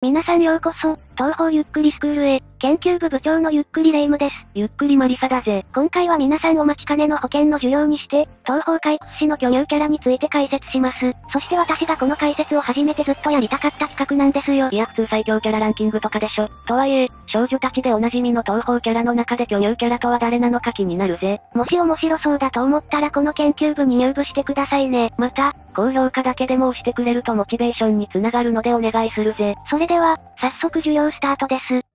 皆さんようこそ、東方ゆっくりスクールへ、研究部部長のゆっくりレ夢ムです。ゆっくりマリサだぜ。今回は皆さんお待ちかねの保険の授業にして、東方海屈指の巨乳キャラについて解説します。そして私がこの解説を初めてずっとやりたかった企画なんですよ。いや普通最強キャラランキングとかでしょ。とはいえ、少女たちでおなじみの東方キャラの中で巨乳キャラとは誰なのか気になるぜ。もし面白そうだと思ったらこの研究部に入部してくださいね。また、高評価だけでも押してくれるとモチベーションにつながるのでお願いするぜ。それでは、早速授業スタートです。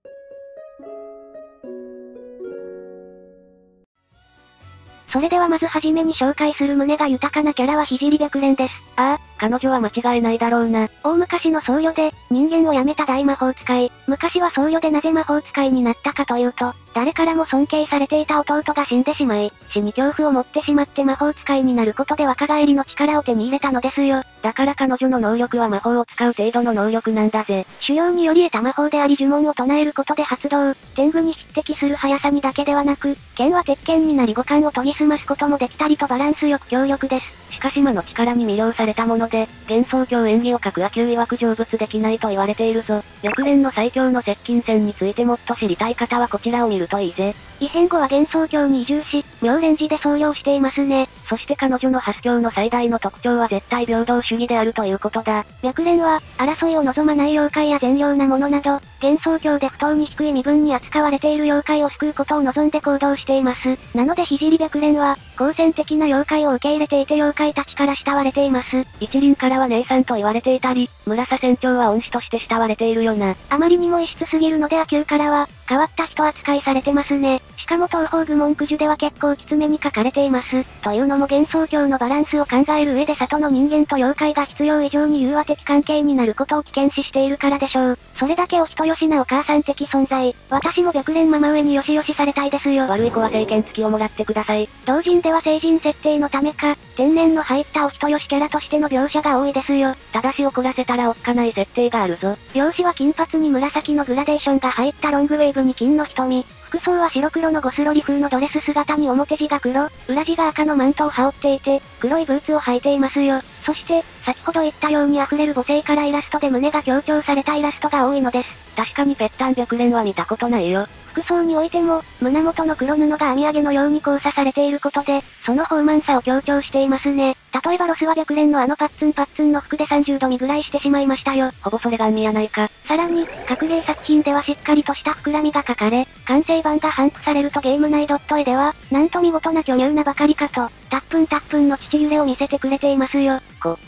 それではまずはじめに紹介する胸が豊かなキャラは聖白蓮です。ああ、彼女は間違いないだろうな。大昔の僧侶で、人間を辞めた大魔法使い。昔は僧侶でなぜ魔法使いになったかというと、誰からも尊敬されていた弟が死んでしまい、死に恐怖を持ってしまって魔法使いになることで若返りの力を手に入れたのですよ。だから彼女の能力は魔法を使う程度の能力なんだぜ。修行により得た魔法であり呪文を唱えることで発動。天狗に匹敵する速さにだけではなく、剣は鉄拳になり五感を研ぎ澄ますこともできたりとバランスよく強力です。しかし魔の力に魅了されたもので、幻想郷演技を書く亜級曰く成仏できないと言われているぞ。白蓮の最強の接近戦についてもっと知りたい方はこちらを見るといいぜ。異変後は幻想郷に移住し、妙蓮寺で僧侶をしていますね。そして彼女の発狂の最大の特徴は絶対平等主義であるということだ。白蓮は、争いを望まない妖怪や善良なものなど、幻想郷で不当に低い身分に扱われている妖怪を救うことを望んで行動しています。なので聖白蓮は、好戦的な妖怪を受け入れていて妖怪たちから慕われています。一輪からは姉さんと言われていたり、村佐船長は恩師として慕われているよな。あまりにも異質すぎるので亜級からは、変わった人扱いされてますね。しかも東方愚問句樹では結構きつめに書かれています。というのも幻想郷のバランスを考える上で里の人間と妖怪が必要以上に融和的関係になることを危険視しているからでしょう。それだけお人よしなお母さん的存在。私も白蓮ママ上によしよしされたいですよ。悪い子は聖剣付きをもらってください。同人では成人設定のためか、天然の入ったお人よしキャラとしての描写が多いですよ。ただし怒らせたらおっかない設定があるぞ。容姿は金髪に紫のグラデーションが入ったロングウェーブに金の瞳。服装は白黒のゴスロリ風のドレス姿に表地が黒、裏地が赤のマントを羽織っていて、黒いブーツを履いていますよ。そして、先ほど言ったように溢れる母性からイラストで胸が強調されたイラストが多いのです。確かにぺったん白蓮は見たことないよ。服装においても、胸元の黒布が編み上げのように交差されていることで、その豊満さを強調していますね。例えばロスは白蓮のパッツンの服で30度見ぐらいしてしまいましたよ。ほぼそれがんみやないか。さらに、格ゲー作品ではしっかりとした膨らみが書かれ、完成版が頒布されるとゲーム内ドット絵では、なんと見事な巨乳なばかりかと、タップンの父揺れを見せてくれていますよ。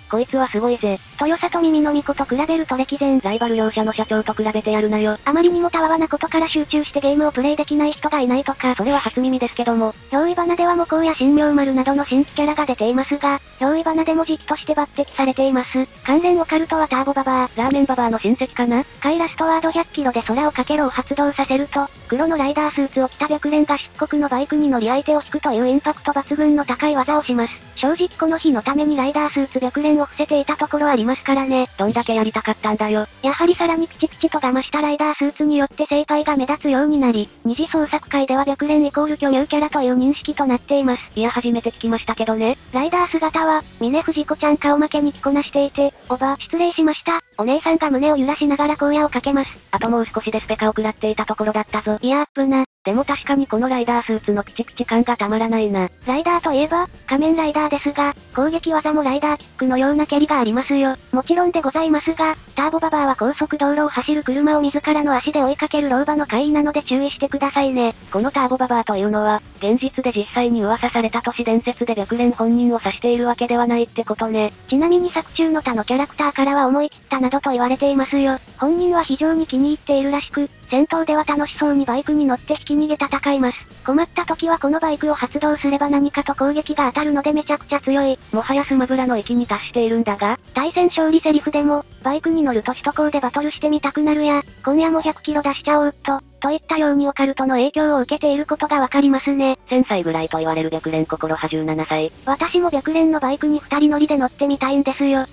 こいつはすごいぜ。豊里耳の巫女と比べると歴然。ライバル業者の社長と比べてやるなよ。あまりにもたわわなことから集中してゲームをプレイできない人がいないとか。それは初耳ですけども。憑依花ではモコウや神妙丸などの新規キャラが出ていますが、憑依花でも時期として抜擢されています。関連オカルトはターボババア。ラーメンババアの親戚かな。イラストワード100キロで空をかけろを発動させると、黒のライダースーツを着た白蓮が漆黒のバイクに乗り相手を引くというインパクト抜群の高い技をします。正直この日のためにライダースーツ白蓮を伏せていたところありますからね。どんだけやりたかったんだよ。やはりさらにピチピチとが増したライダースーツによって精敗が目立つようになり、二次創作会では白蓮イコール巨乳キャラという認識となっています。いや初めて聞きましたけどね。ライダー姿は、峰藤子ちゃん顔負けに着こなしていて、失礼しました。お姉さんが胸を揺らしながら荒野をかけます。あともう少しでスペカを食らっていたところだったぞ。いやな。でも確かにこのライダースーツのピチピチ感がたまらないな。ライダーといえば、仮面ライダーですが、攻撃技もライダーキックのような蹴りがありますよ。もちろんでございますが、ターボババアは高速道路を走る車を自らの足で追いかける老婆の怪異なので注意してくださいね。このターボババアというのは、現実で実際に噂された都市伝説で白蓮本人を指しているわけではないってことね。ちなみに作中の他のキャラクターからは思い切ったなどと言われていますよ。本人は非常に気に入っているらしく、戦闘では楽しそうにバイクに乗って引き逃げ戦います。困った時はこのバイクを発動すれば何かと攻撃が当たるのでめちゃくちゃ強い。もはやスマブラの域に達しているんだが、対戦勝利セリフでも、バイクに乗ると首都高でバトルしてみたくなるや、今夜も100キロ出しちゃおうといったようにオカルトの影響を受けていることがわかりますね。1000歳ぐらいと言われる白蓮心派17歳。私も白蓮のバイクに2人乗りで乗ってみたいんですよ。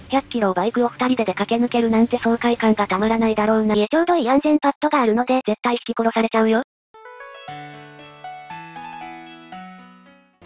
100キロをバイクを2人で出かけ抜けるなんて爽快感がたまらないだろうな。いえちょうどいい安全パッドがあるので、絶対引き殺されちゃうよ。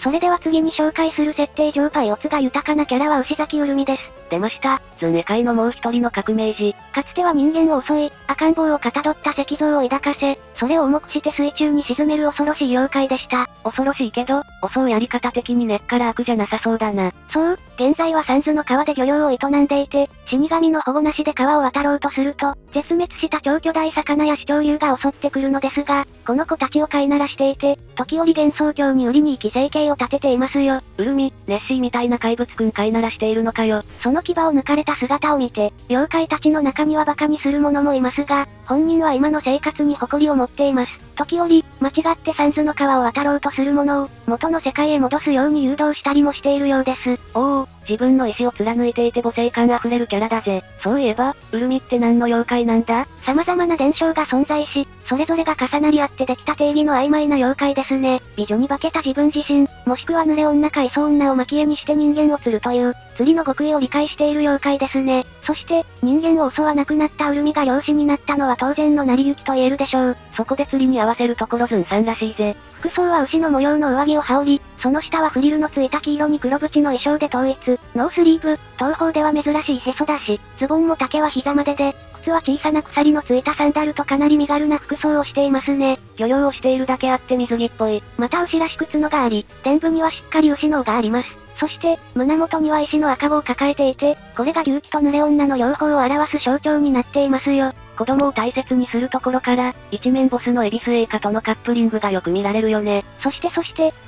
それでは次に紹介する設定上パイオツが豊かなキャラは牛崎うるみです。出ました。ズンエ界のもう一人の革命児。かつては人間を襲い、赤ん坊をかたどった石像を抱かせ、それを重くして水中に沈める恐ろしい妖怪でした。恐ろしいけど、襲うやり方的に根っから悪じゃなさそうだな。そう、現在は三途の川で漁業を営んでいて、死神の保護なしで川を渡ろうとすると、絶滅した超巨大魚や死鳥竜が襲ってくるのですが、この子たちを飼いならしていて、時折幻想郷に売りに行き生計を立てていますよ。ウルミ、ネッシーみたいな怪物くん飼いならしているのかよ。その牙を抜かれた姿を見て、妖怪たちの中には馬鹿にする者もいますが、本人は今の生活に誇りを持っています。時折、間違って三途の川を渡ろうとする者を、元の世界へ戻すように誘導したりもしているようです。おお、自分の意志を貫いていて母性感あふれるキャラだぜ。そういえば、ウルミって何の妖怪なんだ？様々な伝承が存在し、それぞれが重なり合ってできた定義の曖昧な妖怪ですね。美女に化けた自分自身、もしくは濡れ女か磯女を蒔絵にして人間を釣るという、釣りの極意を理解している妖怪ですね。そして、人間を襲わなくなったウルミが漁師になったのは当然の成り行きと言えるでしょう。そこで釣りに合わせるところズンさんらしいぜ。服装は牛の模様の上着を羽織り、その下はフリルのついた黄色に黒縁の衣装で統一。ノースリーブ、東方では珍しいへそだし、ズボンも丈は膝までで、靴は小さな鎖のついたサンダルとかなり身軽な服装をしていますね。漁業をしているだけあって水着っぽい。また牛らしく角があり、臀部にはしっかり牛の尾があります。そして、胸元には石の赤子を抱えていて、これが牛気と濡れ女の両方を表す象徴になっていますよ。子供を大切にするところから、一面ボスのエビスエイカとのカップリングがよく見られるよね。そして、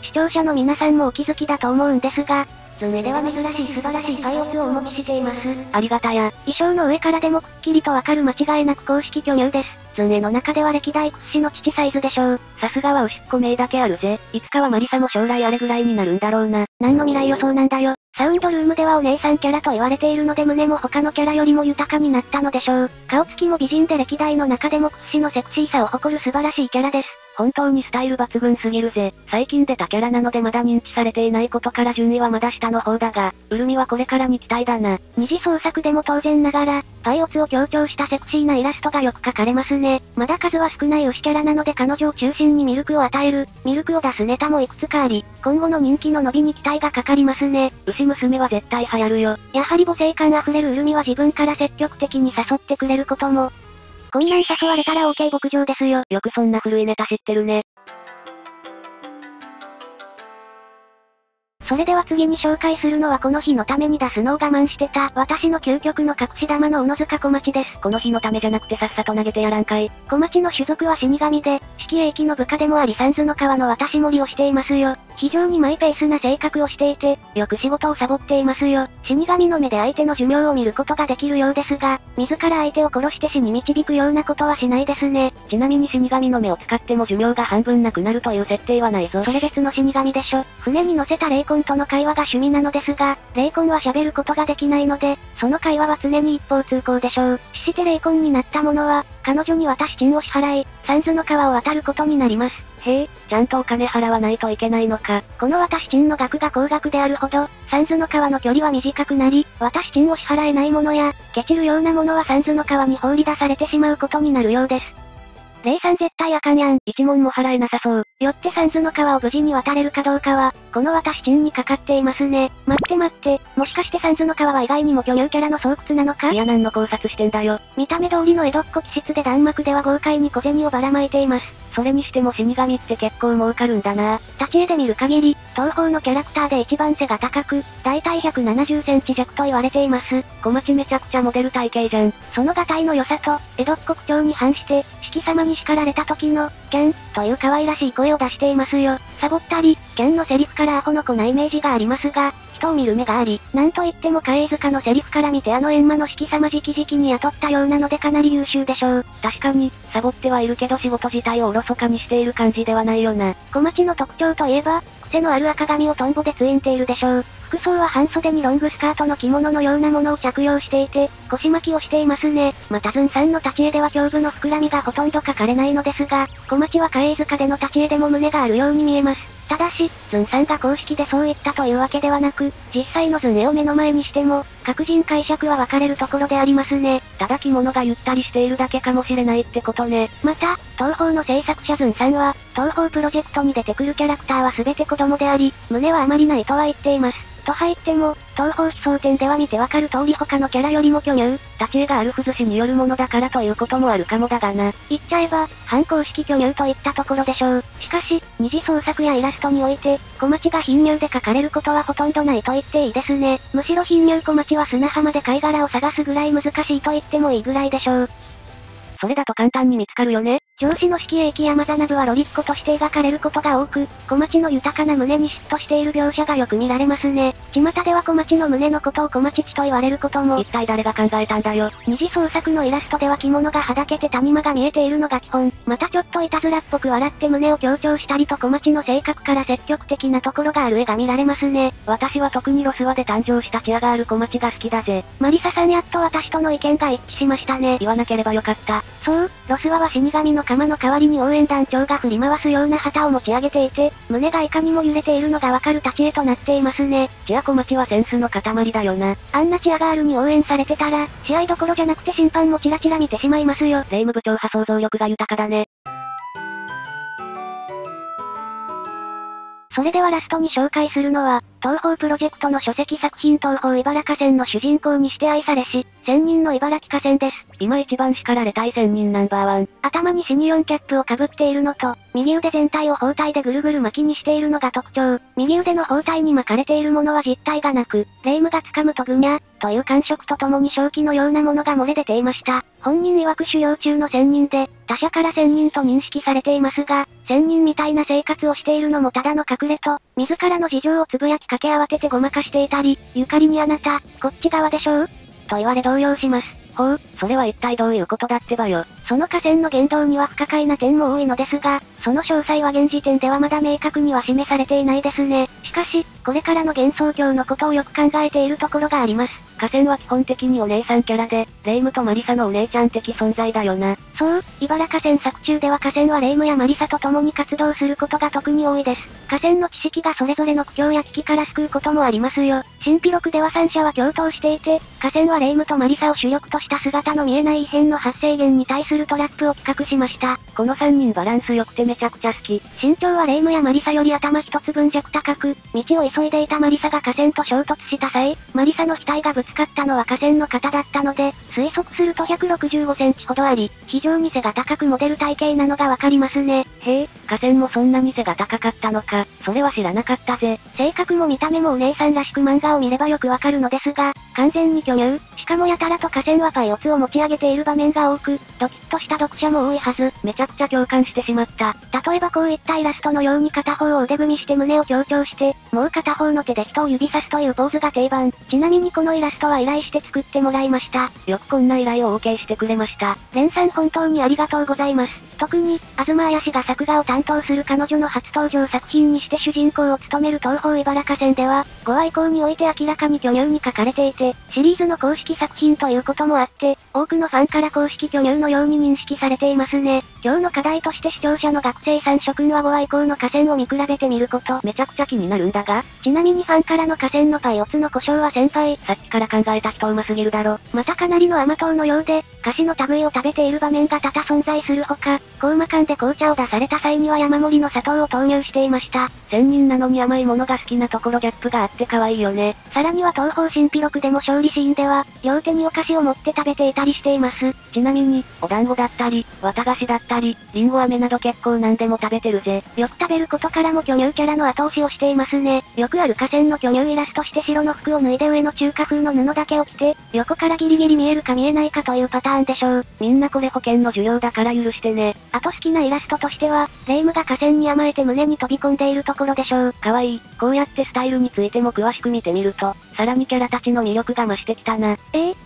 視聴者の皆さんもお気づきだと思うんですが、ズネでは珍しい素晴らしいパイオツをお持ちしています。ありがたや。衣装の上からでもくっきりとわかる間違いなく公式巨乳です。ズネの中では歴代屈指の父サイズでしょう。さすがは牛っ子名だけあるぜ。いつかはマリサも将来あれぐらいになるんだろうな。何の未来予想なんだよ。サウンドルームではお姉さんキャラと言われているので胸も他のキャラよりも豊かになったのでしょう。顔つきも美人で歴代の中でも屈指のセクシーさを誇る素晴らしいキャラです。本当にスタイル抜群すぎるぜ。最近出たキャラなのでまだ認知されていないことから順位はまだ下の方だが、ウルミはこれからに期待だな。二次創作でも当然ながら、パイオツを強調したセクシーなイラストがよく描かれますね。まだ数は少ない牛キャラなので彼女を中心にミルクを与える、ミルクを出すネタもいくつかあり、今後の人気の伸びに期待がかかりますね。牛娘は絶対流行るよ。やはり母性感あふれるウルミは自分から積極的に誘ってくれることも。こんなん誘われたら OK 牧場ですよ。よくそんな古いネタ知ってるね。それでは次に紹介するのはこの日のために出すのを我慢してた、私の究極の隠し玉の小野塚小町です。この日のためじゃなくてさっさと投げてやらんかい。小町の種族は死神で、式英機の部下でもあり三途の川の渡し森をしていますよ。非常にマイペースな性格をしていて、よく仕事をサボっていますよ。死神の目で相手の寿命を見ることができるようですが、自ら相手を殺して死に導くようなことはしないですね。ちなみに死神の目を使っても寿命が半分なくなるという設定はないぞ。それ別の死神でしょ。船に乗せた霊魂との会話が趣味なのですが、霊魂は喋ることができないので、その会話は常に一方通行でしょう。死して霊魂になった者は、彼女に渡し金を支払い、三途の川を渡ることになります。へえ、ちゃんとお金払わないといけないのか。この渡し金の額が高額であるほど、三途の川の距離は短くなり、渡し金を支払えない者や、ケチるような者は三途の川に放り出されてしまうことになるようです。霊さん絶対あかんやん。一文も払えなさそう。よって三途の川を無事に渡れるかどうかは、この渡し金にかかっていますね。待って、もしかして三途の川は意外にも巨乳キャラの巣窟なのか？いや何の考察してんだよ。見た目通りの江戸っ子気質で弾幕では豪快に小銭をばらまいています。それにしても死神って結構儲かるんだな。立ち絵で見る限り、東方のキャラクターで一番背が高く、だいたい170センチ弱と言われています。小町めちゃくちゃモデル体型じゃん。そのガタイの良さと、江戸っ子口調に反して、四季様に叱られた時の、キャン、という可愛らしい声を出していますよ。サボったり、キャンのセリフからアホの子なイメージがありますが、人を見る目があり、なんといっても貝塚のセリフから見て閻魔の四季様直々に雇ったようなのでかなり優秀でしょう。確かに、サボってはいるけど仕事自体をおろそかにしている感じではないよな。小町の特徴といえば、癖のある赤髪をトンボでツインテールでしょう。服装は半袖にロングスカートの着物のようなものを着用していて、腰巻きをしていますね。またズンさんの立ち絵では胸部の膨らみがほとんど描かれないのですが、小町は貝塚での立ち絵でも胸があるように見えます。ただし、ズンさんが公式でそう言ったというわけではなく、実際のズン絵を目の前にしても、各人解釈は分かれるところでありますね。ただ着物がゆったりしているだけかもしれないってことね。また、東宝の制作者ズンさんは、東宝プロジェクトに出てくるキャラクターは全て子供であり、胸はあまりないとは言っています。と入っても、東方悲壮展では見てわかる通り他のキャラよりも巨乳、立ち絵がある不死によるものだからということもあるかもだがな。言っちゃえば、反公式巨乳といったところでしょう。しかし、二次創作やイラストにおいて、小町が貧乳で描かれることはほとんどないと言っていいですね。むしろ貧乳小町は砂浜で貝殻を探すぐらい難しいと言ってもいいぐらいでしょう。それだと簡単に見つかるよね。上司の式英樹山田などはロリッコとして描かれることが多く、小町の豊かな胸に嫉妬している描写がよく見られますね。巷では小町の胸のことを小町地と言われることも。一体誰が考えたんだよ。二次創作のイラストでは着物がはだけて谷間が見えているのが基本。またちょっといたずらっぽく笑って胸を強調したりと小町の性格から積極的なところがある絵が見られますね。私は特にロスワで誕生したチアがある小町が好きだぜ。マリサさんやっと私との意見が一致しましたね。言わなければよかった。そう、ロスワは死神の鎌の代わりに応援団長が振り回すような旗を持ち上げていて、胸がいかにも揺れているのがわかる立ち絵となっていますね。チア小町はセンスの塊だよな。あんなチアガールに応援されてたら、試合どころじゃなくて審判もチラチラ見てしまいますよ。霊夢部長派想像力が豊かだね。それではラストに紹介するのは、東宝プロジェクトの書籍作品東宝茨河線の主人公にして愛されし、仙人の茨城河線です。今一番叱られたい仙人ナンバーワン。頭にシニオンキャップをかぶっているのと、右腕全体を包帯でぐるぐる巻きにしているのが特徴。右腕の包帯に巻かれているものは実体がなく、霊夢が掴むとぐにゃ、という感触とともに正気のようなものが漏れ出ていました。本人曰く修行中の仙人で、他者から仙人と認識されていますが、仙人みたいな生活をしているのもただの隠れと、自らの事情をつぶやき掛け合わててごまかしていたり、ゆかりにあなた、こっち側でしょうと言われ動揺します。ほう、それは一体どういうことだってばよ。その河川の言動には不可解な点も多いのですが、その詳細は現時点ではまだ明確には示されていないですね。しかし、これからの幻想郷のことをよく考えているところがあります。河川は基本的にお姉さんキャラで、霊夢とマリサのお姉ちゃん的存在だよな。そう、茨河川作中では河川は霊夢やマリサと共に活動することが特に多いです。河川の知識がそれぞれの苦境や危機から救うこともありますよ。新記録では3者は共闘していて、河川は霊夢とマリサを主力とした姿の見えない異変の発生源に対するトラップを企画しました。この3人バランス良くてめちゃくちゃ好き。身長は霊夢やマリサより頭一つ分弱高く、道を急いでいたマリサが河川と衝突した際、マリサの額がぶつかったのは河川の肩だったので、推測すると165センチほどあり、非常に背が高くモデル体型なのがわかりますね。へえ、河川もそんなに背が高かったのか、それは知らなかったぜ。性格も見た目もお姉さんらしく漫画を見ればよくわかるのですが、完全に巨乳、しかもやたらと河川はパイオツを持ち上げている場面が多く、ドキッとした読者も多いはず。めちゃくちゃ共感してしまった。例えばこういったイラストのように片方を腕組みして胸を強調して、もう片方の手で人を指さすというポーズが定番。ちなみにこのイラストは依頼して作ってもらいました。よくこんな依頼を OK してくれました。レンさん本当にありがとうございます。特に、東彩氏が作画を担当する彼女の初登場作品にして主人公を務める東宝茨河線では、5話以降において明らかに巨乳に書かれていて、シリーズの公式作品ということもあって、多くのファンから公式巨乳のように認識されていますね。今日の課題として視聴者の学生さん諸君は5話以降の河川を見比べてみること。めちゃくちゃ気になるんだが、ちなみにファンからの河川のパイオツの故障は先輩。さっきから考えた人うますぎるだろ。またかなりの甘党のようで、菓子の類を食べている場面が多々存在するほか、コーマ缶で紅茶を出された際には山盛りの砂糖を投入していました。仙人なのに甘いものが好きなところギャップがあって可愛いよね。さらには東宝新記録でも勝利シーンでは、両手にお菓子を持って食べていたりしています。ちなみに、お団子だったり、綿菓子だったり、リンゴ飴など結構何でも食べてるぜ。よく食べることからも巨乳キャラの後押しをしていますね。よくある河川の巨乳イラストして白の服を脱いで上の中華風の布だけを着て、横からギリギリ見えるか見えないかというパターンでしょう。みんなこれ保険の需要だから許してね。あと好きなイラストとしては、霊夢が河川に甘えて胸に飛び込んでいるところでしょう。かわいい。こうやってスタイルについても詳しく見てみると、さらにキャラたちの魅力が増してきたな。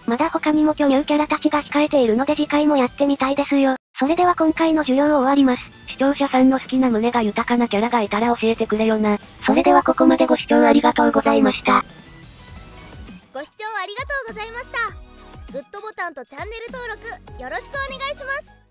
まだ他にも巨乳キャラたちが控えているので次回もやってみたいですよ。それでは今回の授業を終わります。視聴者さんの好きな胸が豊かなキャラがいたら教えてくれよな。それではここまでご視聴ありがとうございました。ご視聴ありがとうございました。グッドボタンとチャンネル登録よろしくお願いします。